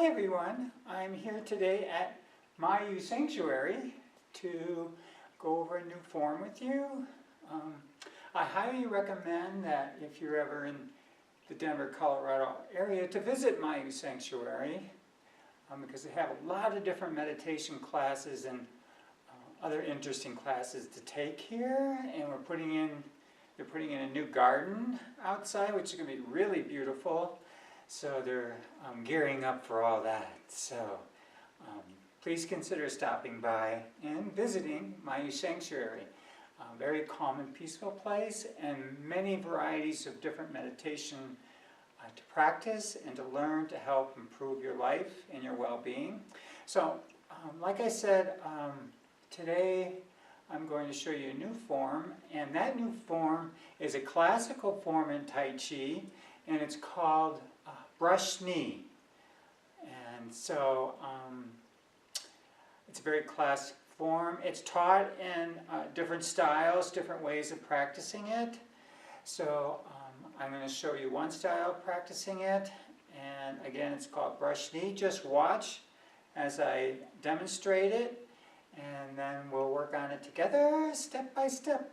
Hi everyone, I'm here today at Mayu Sanctuary to go over a new form with you. I highly recommend that if you're ever in the Denver, Colorado area to visit Mayu Sanctuary because they have a lot of different meditation classes and other interesting classes to take here, and they're putting in a new garden outside, which is going to be really beautiful. So they're gearing up for all that. So please consider stopping by and visiting Mayu Sanctuary. A very calm and peaceful place, and many varieties of different meditation to practice and to learn to help improve your life and your well-being. So like I said, today I'm going to show you a new form, and that new form is a classical form in Tai Chi, and it's called brush knee. And so it's a very classic form. It's taught in different styles, different ways of practicing it. So I'm going to show you one style of practicing it, and again it's called brush knee. Just watch as I demonstrate it, and then we'll work on it together step by step.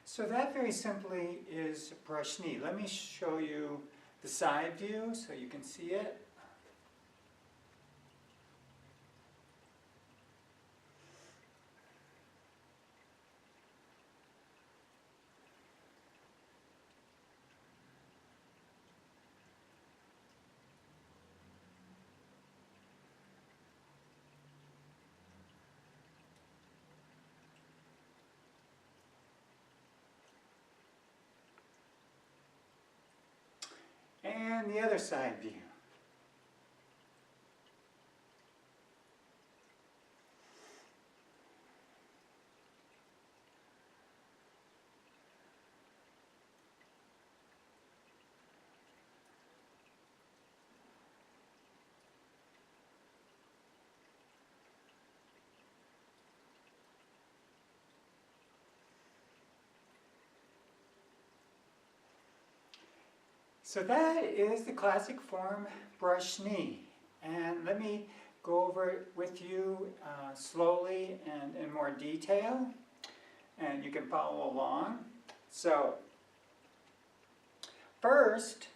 So that very simply is brush knee. Let me show you the side view so you can see it. And the other side view. So that is the classic form, brush knee. And let me go over it with you slowly and in more detail, and you can follow along. So, first,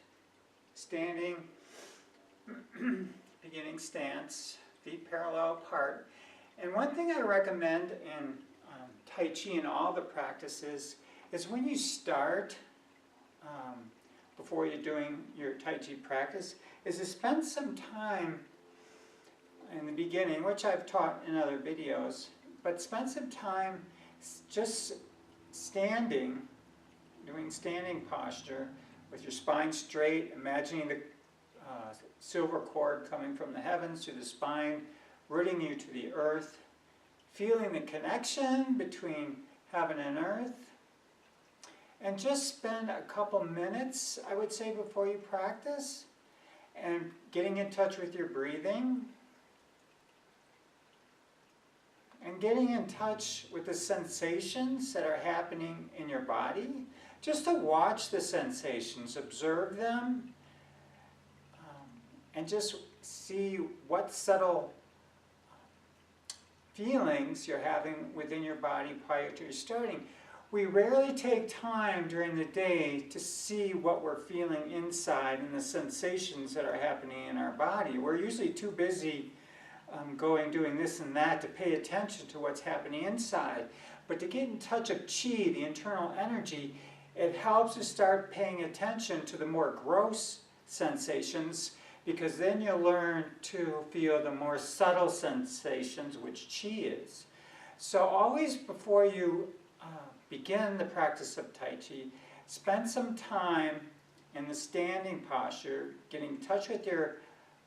standing, beginning stance, feet parallel apart. And one thing I recommend in Tai Chi and all the practices is when you start, before you're doing your Tai Chi practice, is to spend some time in the beginning, which I've taught in other videos, but spend some time just standing, doing standing posture with your spine straight, imagining the silver cord coming from the heavens to the spine, rooting you to the earth, feeling the connection between heaven and earth. And just spend a couple minutes, I would say, before you practice, and getting in touch with your breathing, and getting in touch with the sensations that are happening in your body. Just to watch the sensations, observe them, and just see what subtle feelings you're having within your body prior to your starting. We rarely take time during the day to see what we're feeling inside and the sensations that are happening in our body. We're usually too busy doing this and that to pay attention to what's happening inside. But to get in touch of chi, the internal energy, it helps to start paying attention to the more gross sensations, because then you'll learn to feel the more subtle sensations, which Qi is. So always before you begin the practice of Tai Chi, spend some time in the standing posture, getting in touch with your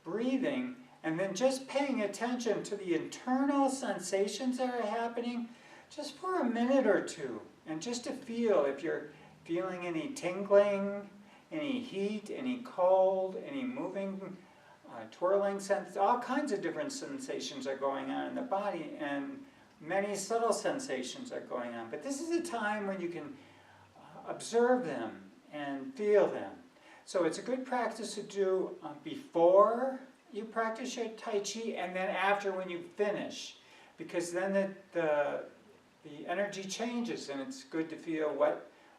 breathing, and then just paying attention to the internal sensations that are happening just for a minute or two, and just to feel if you're feeling any tingling, any heat, any cold, any moving, twirling sense. All kinds of different sensations are going on in the body, and many subtle sensations are going on. But this is a time when you can observe them and feel them. So it's a good practice to do before you practice your Tai Chi, and then after when you finish, because then the energy changes, and it's good to feel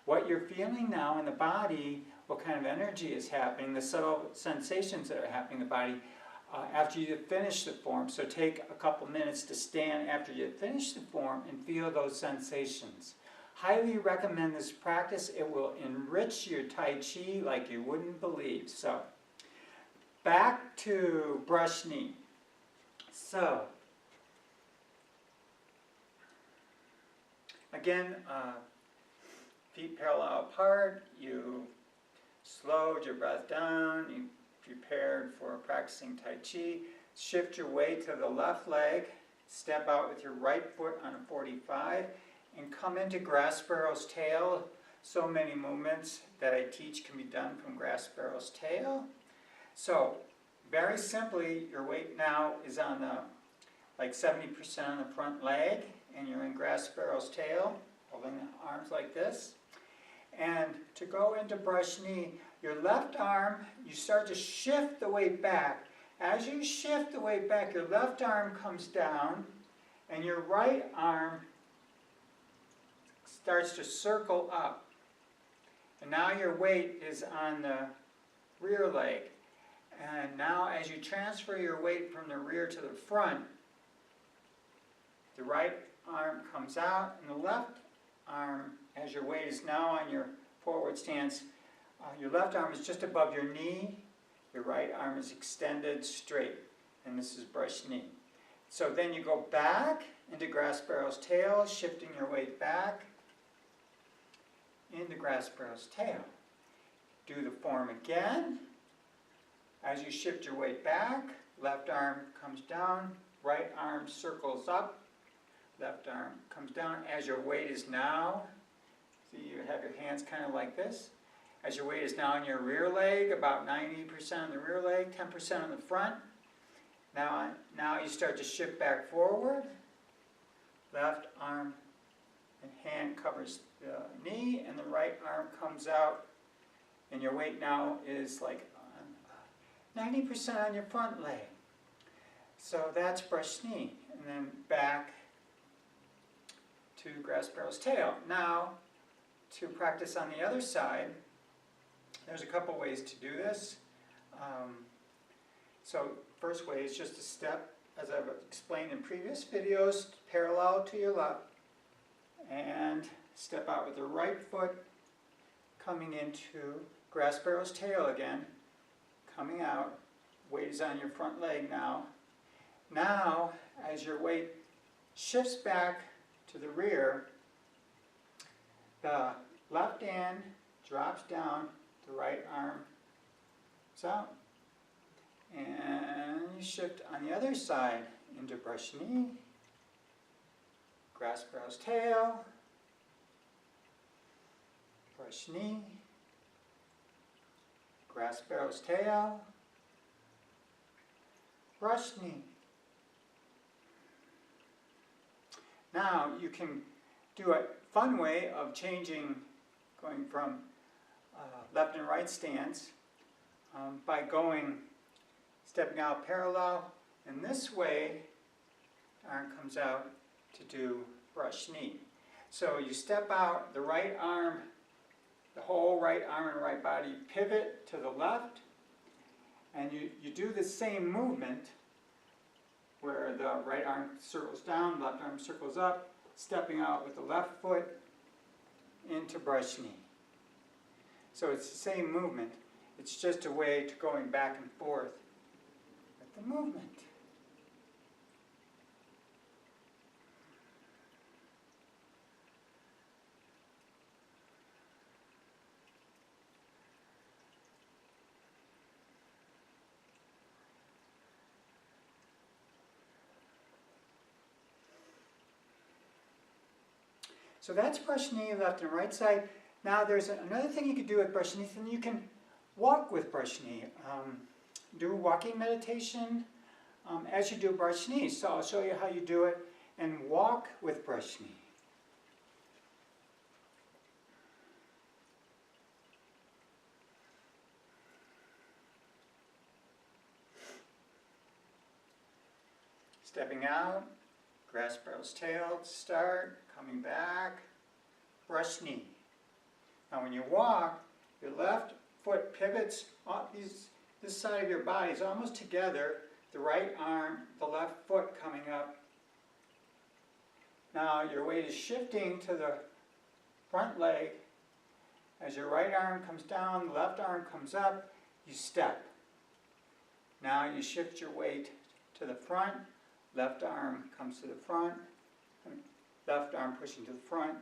what you're feeling now in the body, what kind of energy is happening, the subtle sensations that are happening in the body after you finish the form. So take a couple minutes to stand after you finish the form and feel those sensations. Highly recommend this practice. It will enrich your Tai Chi like you wouldn't believe. So, back to brush knee. So, again, feet parallel apart, you slowed your breath down, you prepared for practicing Tai Chi. Shift your weight to the left leg, step out with your right foot on a 45, and come into grass sparrow's tail. So many movements that I teach can be done from grass sparrow's tail. So, very simply, your weight now is on the, like 70% on the front leg, and you're in grass sparrow's tail, holding the arms like this. And to go into brush knee, your left arm, you start to shift the weight back. As you shift the weight back, your left arm comes down, and your right arm starts to circle up. And now your weight is on the rear leg. And now as you transfer your weight from the rear to the front, the right arm comes out, and the left arm, as your weight is now on your forward stance, your left arm is just above your knee, your right arm is extended straight, and this is brush knee. So then you go back into grass sparrow's tail, shifting your weight back into grass sparrow's tail. Do the form again. As you shift your weight back, left arm comes down, right arm circles up, left arm comes down. As your weight is now, see, you have your hands kind of like this. As your weight is now on your rear leg, about 90% on the rear leg, 10% on the front. Now you start to shift back forward. Left arm and hand covers the knee, and the right arm comes out, and your weight now is like 90% on your front leg. So that's brush knee, and then back to grass sparrow's tail. Now, to practice on the other side, there's a couple ways to do this. So first way is just to step, as I've explained in previous videos, parallel to your left, and step out with the right foot, coming into grass sparrow's tail again, coming out. Weight is on your front leg now. Now, as your weight shifts back to the rear, the left hand drops down, the right arm is out. And you shift on the other side into brush knee, grass sparrow's tail, brush knee, grass sparrow's tail, brush knee. Now you can do a fun way of changing, going from left and right stance by stepping out parallel, and this way arm comes out to do brush knee. So you step out, the right arm, the whole right arm and right body pivot to the left, and you do the same movement where the right arm circles down, left arm circles up, stepping out with the left foot into brush knee. So it's the same movement. It's just a way to going back and forth with the movement. So that's brush knee, left and right side. Now there's another thing you could do with brush knee, and you can walk with brush knee. Do walking meditation as you do brush knee. So I'll show you how you do it and walk with brush knee. Stepping out, grass barrel's tail, start, coming back, brush knee. Now when you walk, your left foot pivots off this side of your body is almost together, the right arm, the left foot coming up. Now your weight is shifting to the front leg. As your right arm comes down, the left arm comes up, you step. Now you shift your weight to the front, left arm comes to the front, left arm pushing to the front,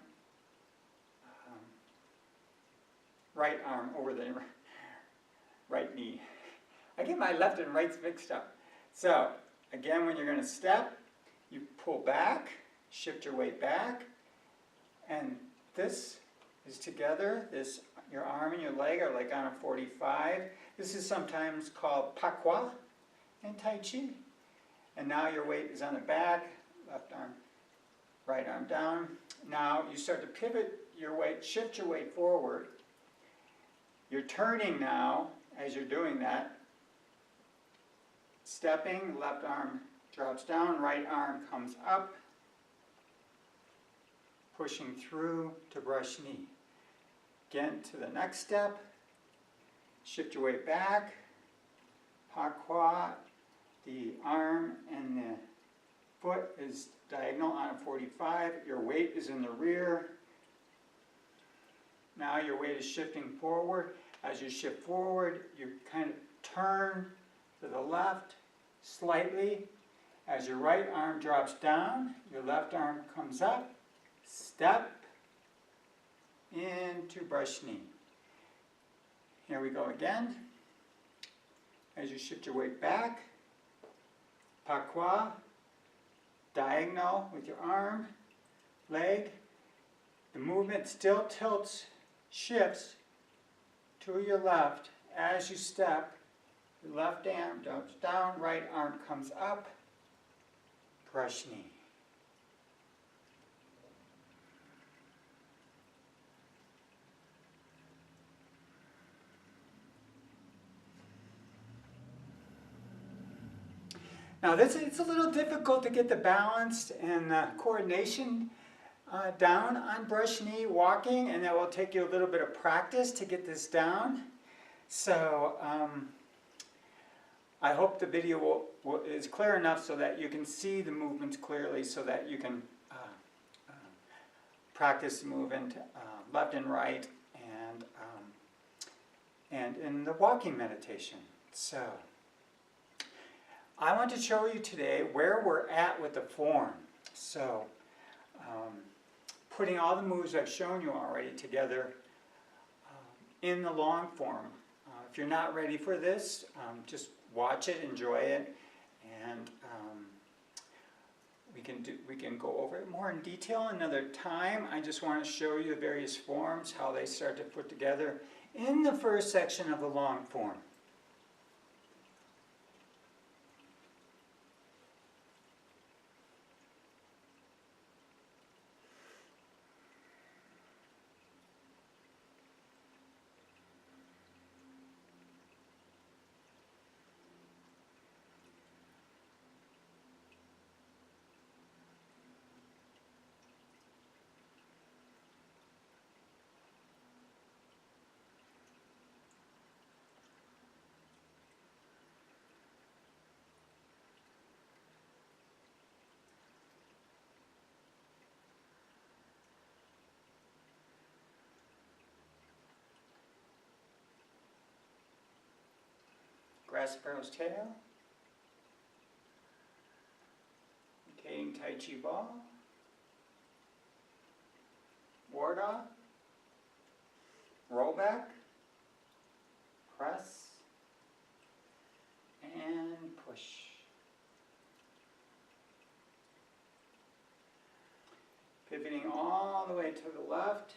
right arm over the right knee. I get my left and rights mixed up. So, again, when you're going to step, you pull back, shift your weight back, and this is together. Your arm and your leg are like on a 45. This is sometimes called pakwa in Tai Chi. And now your weight is on the back, left arm, right arm down. Now you start to pivot your weight, shift your weight forward. You're turning now as you're doing that. Stepping, left arm drops down, right arm comes up. Pushing through to brush knee. Again to the next step. Shift your weight back. Pakwa. The arm and the foot is diagonal on a 45. Your weight is in the rear. Now your weight is shifting forward. As you shift forward, you kind of turn to the left slightly. As your right arm drops down, your left arm comes up. Step into brush knee. Here we go again. As you shift your weight back, pakwa, diagonal with your arm, leg. The movement still tilts, shifts to your left as you step. Your left arm drops down, right arm comes up, brush knee. Now it's a little difficult to get the balance and coordination down on brush knee walking, and that will take you a little bit of practice to get this down. So I hope the video is clear enough so that you can see the movements clearly, so that you can practice movement left and right and in the walking meditation. So I want to show you today where we're at with the form. So, putting all the moves I've shown you already together in the long form. If you're not ready for this, just watch it, enjoy it, and we can go over it more in detail another time. I just want to show you the various forms, how they start to put together in the first section of the long form. Brass Sparrow's tail. Rotating Tai Chi ball. Ward off. Roll back. Press. And push. Pivoting all the way to the left.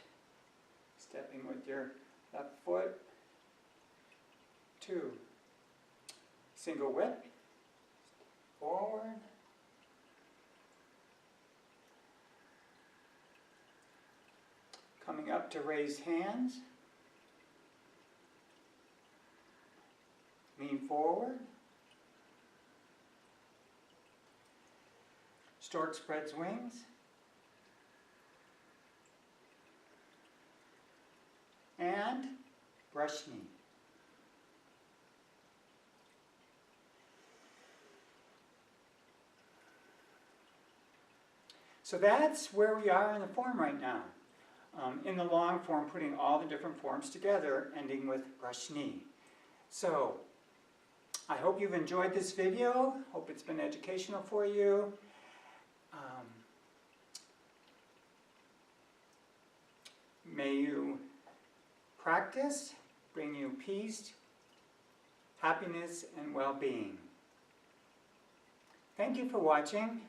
Stepping with your left foot. 2. Single whip. Forward. Coming up to raised hands. Lean forward. Stork spreads wings. And brush knee. So that's where we are in the form right now. In the long form, putting all the different forms together, ending with brush knee. So, I hope you've enjoyed this video. Hope it's been educational for you. May you practice, bring you peace, happiness, and well-being. Thank you for watching.